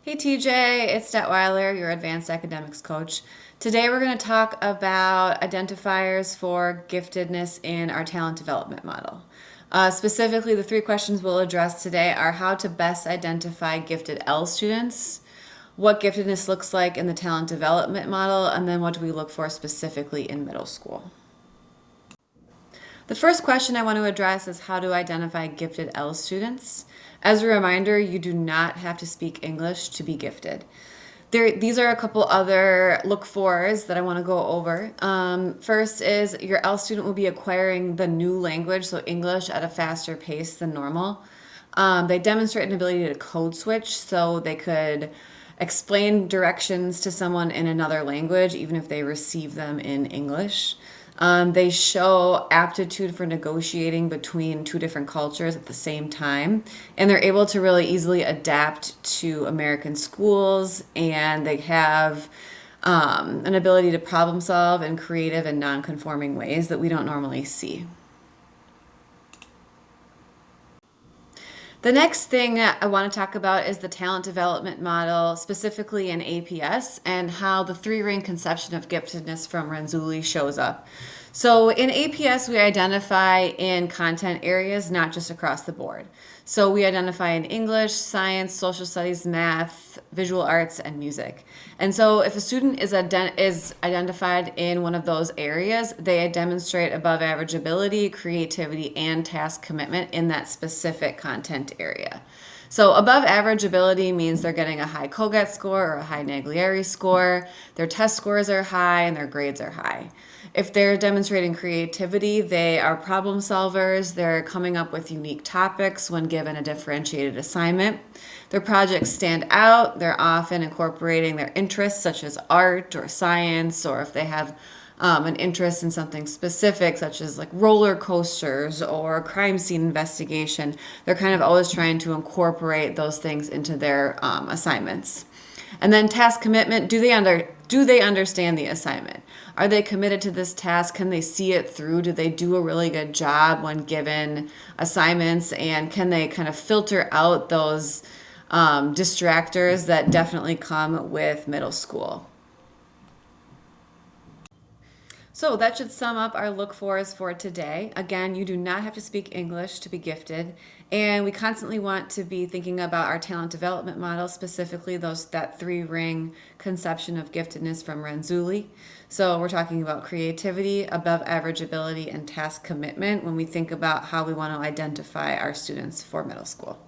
Hey TJ, it's Detweiler, your advanced academics coach. Today we're going to talk about identifiers for giftedness in our talent development model. Specifically, the three questions we'll address today are how to best identify gifted L students, what giftedness looks like in the talent development model, and then what do we look for specifically in middle school. The first question I want to address is how to identify gifted L students. As a reminder, you do not have to speak English to be gifted. These are a couple other look fors that I want to go over. First is your L student will be acquiring the new language, so English, at a faster pace than normal. They demonstrate an ability to code switch, so they could explain directions to someone in another language, even if they receive them in English. They show aptitude for negotiating between two different cultures at the same time, and they're able to really easily adapt to American schools, and they have an ability to problem solve in creative and non-conforming ways that we don't normally see. The next thing I want to talk about is the talent development model, specifically in APS, and how the three-ring conception of giftedness from Renzulli shows up. So in APS, we identify in content areas, not just across the board. So we identify in English, science, social studies, math, visual arts, and music. And so if a student is identified in one of those areas, they demonstrate above average ability, creativity, and task commitment in that specific content area. So above average ability means they're getting a high Colgate score or a high Naglieri score. Their test scores are high and their grades are high. If they're demonstrating creativity, they are problem solvers. They're coming up with unique topics when given a differentiated assignment. Their projects stand out. They're often incorporating their interests, such as art or science, or if they have an interest in something specific, such as like roller coasters or crime scene investigation. They're kind of always trying to incorporate those things into their assignments. And then task commitment, do they understand the assignment? Are they committed to this task? Can they see it through? Do they do a really good job when given assignments? And can they kind of filter out those distractors that definitely come with middle school? So that should sum up our look fors for today. Again, you do not have to speak English to be gifted, and we constantly want to be thinking about our talent development model, specifically that three-ring conception of giftedness from Renzulli. So we're talking about creativity, above average ability, and task commitment when we think about how we want to identify our students for middle school.